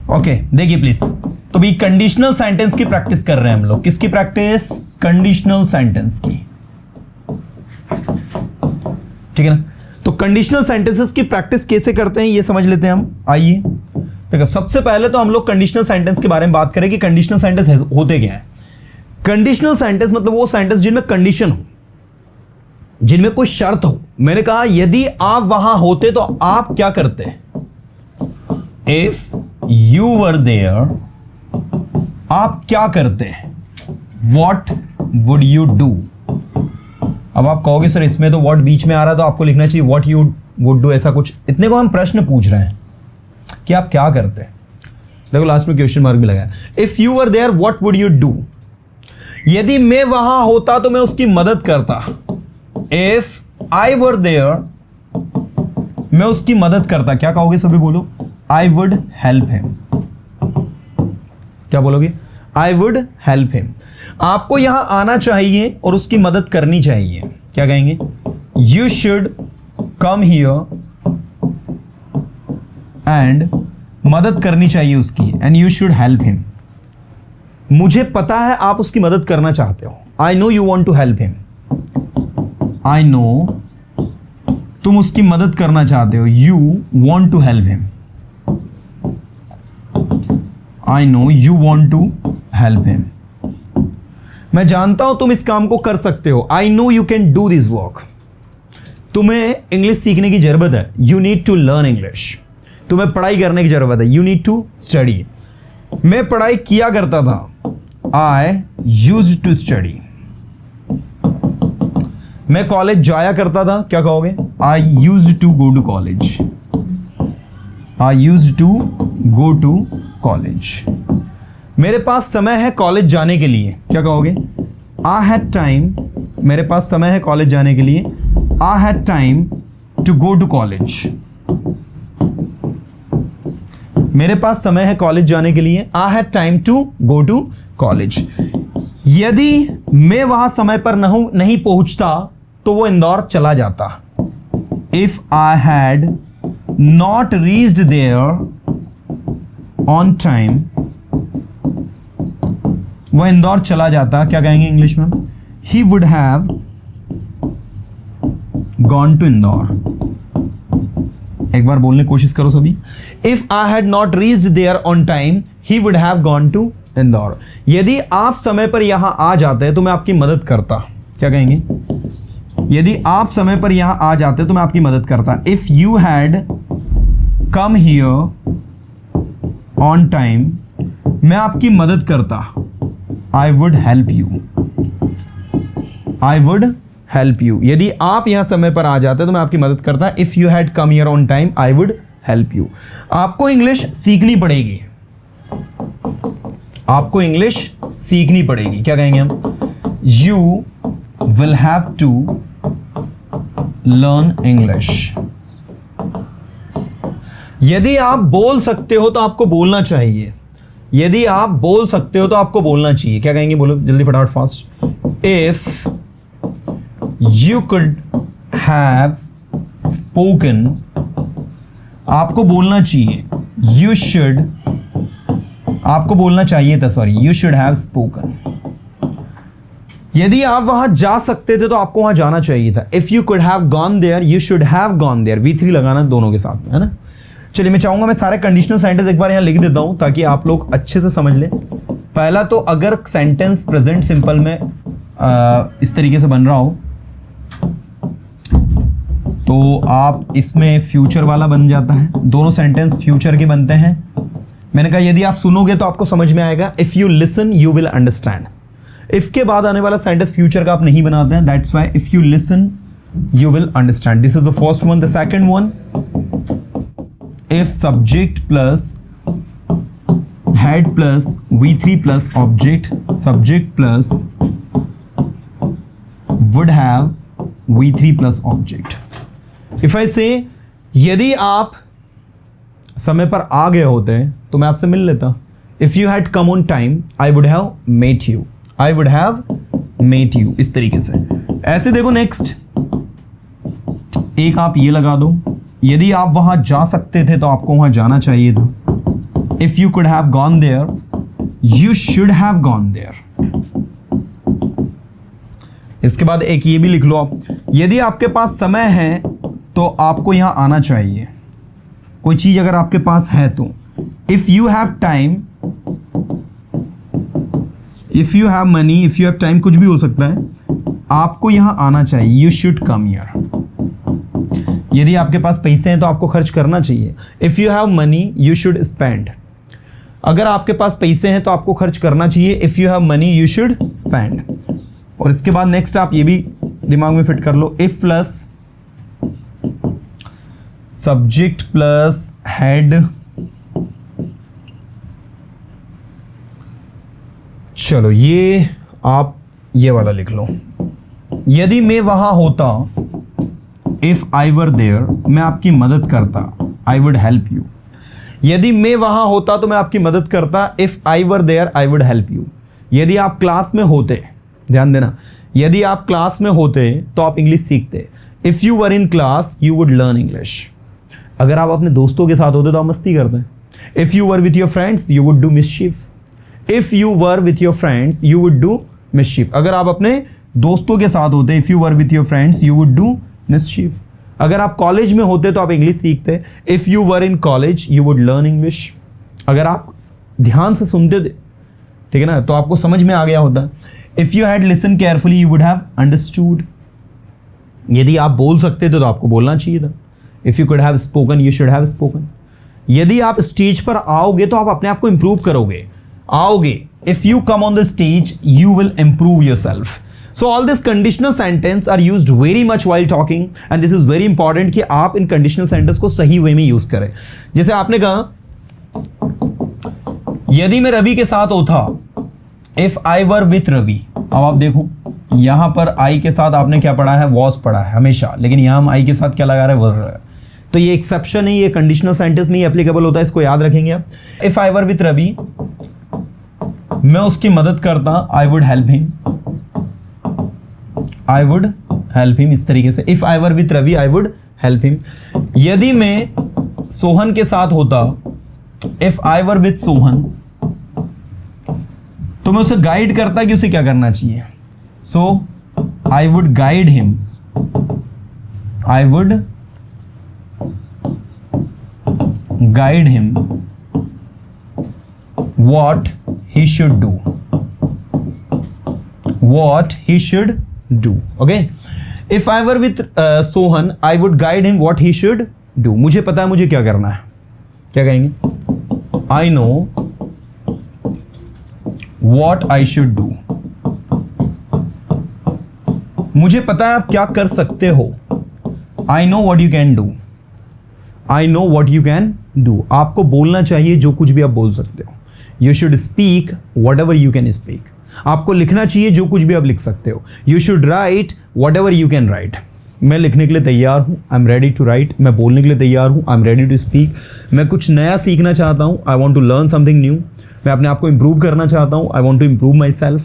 Okay देखिए please, तो भी कंडीशनल सेंटेंस की प्रैक्टिस कर रहे हैं हम लोग। किसकी प्रैक्टिस? कंडीशनल सेंटेंस की, ठीक है ना। तो कंडीशनल सेंटेंसेस की प्रैक्टिस कैसे करते हैं ये समझ लेते हैं हम। आइए देखो, सबसे पहले तो हम लोग कंडीशनल सेंटेंस के बारे में बात करें कि कंडीशनल सेंटेंस होते क्या है। कंडीशनल सेंटेंस मतलब वो सेंटेंस जिनमें कंडीशन हो, जिनमें कोई शर्त हो। मैंने कहा यदि आप वहां होते तो आप क्या करते? इफ यू वर देयर, आप क्या करते? What would you do? अब आप कहोगे सर इसमें तो वॉट बीच में आ रहा है तो आपको लिखना चाहिए वॉट यू वुड डू, ऐसा कुछ। इतने को हम प्रश्न पूछ रहे हैं कि आप क्या करते। देखो लास्ट में क्वेश्चन मार्क भी लगाया। If you were there what would you do? यदि मैं वहां होता तो मैं उसकी मदद करता। इफ आई वर देयर, मैं उसकी मदद करता। क्या कहोगे सभी? बोलो आई वुड हेल्प हिम। क्या बोलोगे? आई वुड हेल्प हिम। आपको यहां आना चाहिए और उसकी मदद करनी चाहिए। क्या कहेंगे? You should come here and, मदद करनी चाहिए उसकी, and you should help him. मुझे पता है आप उसकी मदद करना चाहते हो। I know you want to help him. I know तुम उसकी मदद करना चाहते हो। You want to help him. I know you want to help him. मैं जानता हूं तुम इस काम को कर सकते हो। I know you can do this work. तुम्हें इंग्लिश सीखने की जरूरत है। You need to learn English. तुम्हें पढ़ाई करने की जरूरत है। You need to study. मैं पढ़ाई किया करता था। I used to study. मैं कॉलेज जाया करता था। क्या कहोगे? I used to go to college. I used to go to college. मेरे पास समय है कॉलेज जाने के लिए। क्या कहोगे? I had time. मेरे पास समय है कॉलेज जाने के लिए। I had time to go to college. मेरे पास समय है कॉलेज जाने के लिए। I had time to go to college. यदि मैं वहां समय पर नहीं पहुंचता तो वो इंदौर चला जाता। If I had not reached there on time, वो इंदौर चला जाता। क्या कहेंगे इंग्लिश में? He would have gone to Indore. एक बार बोलने की कोशिश करो सभी। If I had not reached there on time, he would have gone to Indore. यदि आप समय पर यहां आ जाते तो मैं आपकी मदद करता। क्या कहेंगे? यदि आप समय पर यहां आ जाते तो मैं आपकी मदद करता। If you had come here on time, मैं आपकी मदद करता। I would help you. I would help you. यदि आप यहां समय पर आ जाते तो मैं आपकी मदद करता। If you had come here on time, I would help you. आपको इंग्लिश सीखनी पड़ेगी। आपको इंग्लिश सीखनी पड़ेगी। क्या कहेंगे हम? You will have to learn English. यदि आप बोल सकते हो तो आपको बोलना चाहिए। यदि आप बोल सकते हो तो आपको बोलना चाहिए। क्या कहेंगे? बोलो जल्दी फटाफट fast. If you could have spoken, आपको बोलना चाहिए। यू शुड, आपको बोलना चाहिए था, sorry, you should have spoken. यदि आप वहां जा सकते थे तो आपको वहां जाना चाहिए था। If you could have gone there, you should have gone there. V3 लगाना दोनों के साथ में, है ना। चलिए मैं चाहूंगा मैं सारे कंडीशनल सेंटेंस एक बार यहां लिख देता हूं ताकि आप लोग अच्छे से समझ लें। पहला तो अगर सेंटेंस प्रेजेंट सिंपल में इस तरीके से बन रहा हो तो आप इसमें फ्यूचर वाला बन जाता है। दोनों सेंटेंस फ्यूचर के बनते हैं। मैंने कहा यदि आप सुनोगे तो आपको समझ में आएगा। If you listen you will understand. If के बाद आने वाला सेंटेंस फ्यूचर का आप नहीं बनाते हैं। That's why if you listen you will understand. This is the first one. The second one, if subject plus head plus V3 plus object, subject plus would have V3 plus object. If I से यदि आप समय पर आ गए होते तो मैं आपसे मिल लेता। If you had come on time, I would have met you. I would have met you. इस तरीके से। ऐसे देखो नेक्स्ट एक आप ये लगा दो। यदि आप वहां जा सकते थे तो आपको वहां जाना चाहिए था। If you could have gone there, you should have gone there. इसके बाद एक ये भी लिख लो आप, यदि आपके पास समय है तो आपको यहां आना चाहिए। कोई चीज अगर आपके पास है तो, if you have time, if you have money, if you have time, कुछ भी हो सकता है, आपको यहां आना चाहिए। You should come here. यदि आपके पास पैसे हैं तो आपको खर्च करना चाहिए। If you have money you should spend. अगर आपके पास पैसे हैं तो आपको खर्च करना चाहिए। If you have money you should spend. और इसके बाद नेक्स्ट आप ये भी दिमाग में फिट कर लो, if plus subject plus head. चलो ये आप ये वाला लिख लो, यदि मैं वहां होता, इफ आई वर देयर, मैं आपकी मदद करता, आई वुड हेल्प यू। यदि मैं वहां होता तो मैं आपकी मदद करता, if I were there I would help you. यदि आप क्लास में होते, ध्यान देना, यदि आप क्लास में होते तो आप इंग्लिश सीखते। If you were in class you would learn English. अगर आप अपने दोस्तों के साथ होते तो आप मस्ती करते। If you were with your friends you would do मिसचिफ। If you were with your friends you would do मिसचिफ। अगर आप अपने दोस्तों के साथ होते, if you were with your friends you would do मिसचिफ। अगर आप कॉलेज में होते तो आप इंग्लिश सीखते। If you were in college you would learn English. अगर आप ध्यान से सुनते थे, ठीक है ना, तो आपको समझ में आ गया होता। If you had listen carefully you would have understood. यदि आप बोल सकते थे तो आपको बोलना चाहिए था। If you could have spoken you should have spoken. यदि आप स्टेज पर आओगे तो आप अपने आप को इंप्रूव करोगे, आओगे। If you come on the stage you will improve yourself. So all this conditional sentence are used very much while talking and this is very important कि आप इन कंडीशनल सेंटेंस को सही वे में यूज करें। जैसे आपने कहा, यदि मैं रवि के साथ होता, if I were with Ravi. अब आप देखो यहां पर आई के साथ आपने क्या पढ़ा है, वॉज पढ़ा है हमेशा, लेकिन यहां हम आई के साथ क्या लगा रहे हैं, वर। तो ये एक्सेप्शन है, ये कंडीशनल सेंटेंस में ही एप्लीकेबल होता है, इसको याद रखेंगे आप। If I were with Ravi, मैं उसकी मदद करता, I would help him, I would help him, इस तरीके से। If I were with Ravi I would help him. यदि मैं सोहन के साथ होता, if I were with Sohan, तो मैं उसे गाइड करता कि उसे क्या करना चाहिए। So I would guide him, I would guide him what he should do, what he should do. Okay, if I were with Sohan I would guide him what he should do. मुझे पता है मुझे क्या करना है, क्या कहेंगे, I know what I should do. मुझे पता है आप क्या कर सकते हो, I know what you can do, I know what you can do. आपको बोलना चाहिए जो कुछ भी आप बोल सकते हो। You should speak whatever you can speak. आपको लिखना चाहिए जो कुछ भी आप लिख सकते हो। You should write whatever you can write. मैं लिखने के लिए तैयार हूँ, I'm ready to write. मैं बोलने के लिए तैयार हूँ, I'm ready to speak. मैं कुछ नया सीखना चाहता हूँ, I want to learn something new. मैं अपने आप को इम्प्रूव करना चाहता हूँ, I want to improve myself.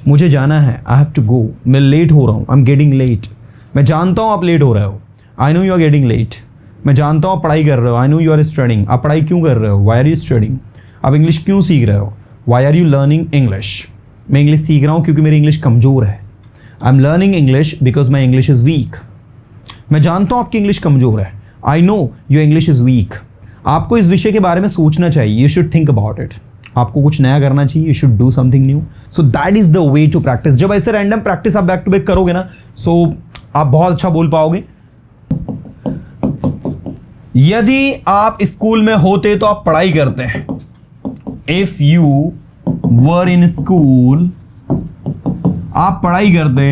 मुझे जाना है, I have to go. मैं लेट हो रहा हूँ, I'm getting late. मैं जानता हूँ आप लेट हो रहे हो, I know you are getting late. मैं जानता हूँ आप पढ़ाई कर रहे हो, I know you are studying. आप पढ़ाई क्यों कर रहे हो, Why are you studying? आप इंग्लिश क्यों सीख रहे हो, why are you learning English. मैं इंग्लिश सीख रहा हूँ क्योंकि मेरी इंग्लिश कमज़ोर है। I am learning English because my English is weak. मैं जानता हूँ आपकी इंग्लिश कमज़ोर है, I know your English is weak. आपको इस विषय के बारे में सोचना चाहिए, you should think about it. आपको कुछ नया करना चाहिए, you should do something new. So that is the way to practise. जब ऐसे रैंडम प्रैक्टिस आप बैक टू बैक करोगे ना, सो आप बहुत अच्छा बोल पाओगे। यदि आप स्कूल में होते तो आप पढ़ाई करते हैं। If you were in school, आप पढ़ाई करते,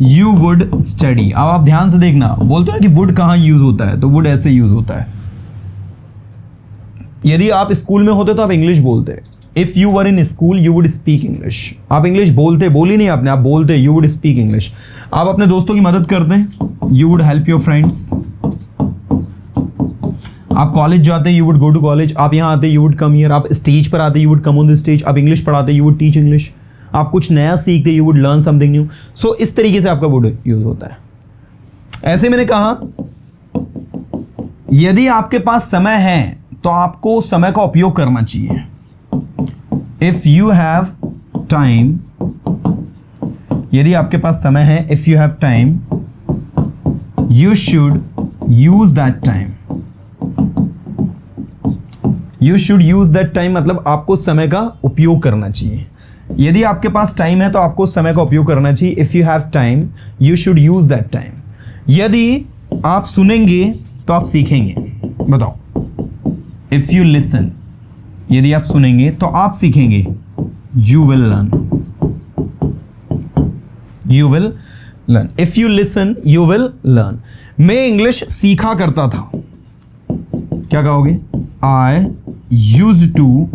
you would study. अब आप ध्यान से देखना, बोलते हैं ना कि would कहाँ यूज होता है, तो would ऐसे यूज होता है। यदि आप स्कूल में होते तो आप इंग्लिश बोलते। If you were in school, you would speak English. आप इंग्लिश बोलते, बोली नहीं आपने, आप बोलते, you would speak English. आप अपने दोस्तों की मदद करते, you would help your friends. आप कॉलेज जाते, you would go to college. आप यहाँ आते, यू वुड कम हियर। आप स्टेज पर आते, you would come on the stage. आप इंग्लिश पढ़ाते, यू वुड टीच इंग्लिश। आप कुछ नया सीखते, you would learn something new. So इस तरीके से आपका वुड यूज होता है। ऐसे मैंने कहा, यदि आपके पास समय है तो आपको समय का उपयोग करना चाहिए. इफ यू हैव टाइम, यदि आपके पास समय है, if you have time you should use that time. You should use that time मतलब आपको समय का उपयोग करना चाहिए. यदि आपके पास टाइम है तो आपको समय का उपयोग करना चाहिए. If you have time you should use that time. यदि आप सुनेंगे तो आप सीखेंगे. बताओ. इफ यू लिसन, यदि आप सुनेंगे तो आप सीखेंगे. You will learn. You will learn. If you listen you will learn. मैं इंग्लिश सीखा करता था. क्या कहोगे? I used to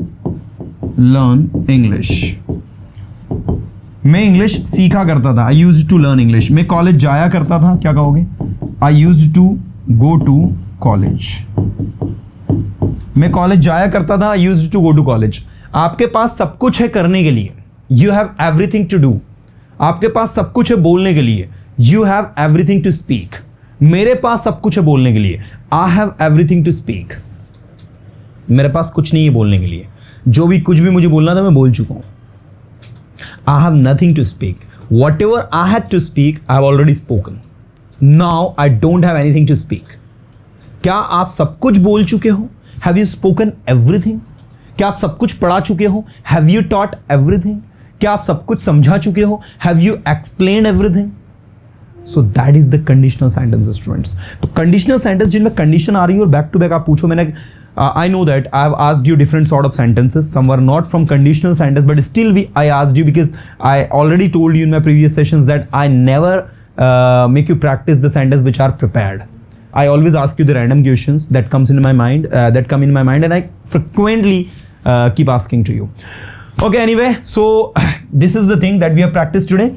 learn English. मैं इंग्लिश सीखा करता था. I used to learn English. मैं कॉलेज जाया करता था. क्या कहोगे? I used to go to college. मैं कॉलेज जाया करता था. I used to go to college. आपके पास सब कुछ है करने के लिए. You have everything to do. आपके पास सब कुछ है बोलने के लिए. You have everything to speak. मेरे पास सब कुछ है बोलने के लिए. I have everything to speak. मेरे पास कुछ नहीं है बोलने के लिए. जो भी कुछ भी मुझे बोलना था मैं बोल चुका हूं. I have nothing to speak. Whatever I had to speak, I have already spoken. Now I don't have anything to speak. क्या आप सब कुछ बोल चुके हो? Have you spoken everything? क्या आप सब कुछ पढ़ा चुके हो? Have you taught everything? क्या आप सब कुछ समझा चुके हो? Have you explained everything? So that is the conditional sentences, students. तो conditional sentence जिनमें condition आ रही है और back to back आप पूछो. मैंने I know that I have asked you different sort of sentences. Some were not from conditional sentence, but still I asked you because I already told you in my previous sessions that I never make you practice the sentence which are prepared. I always ask you the random questions that come in my mind, and I frequently keep asking to you. Okay, anyway, so this is the thing that we have practiced today.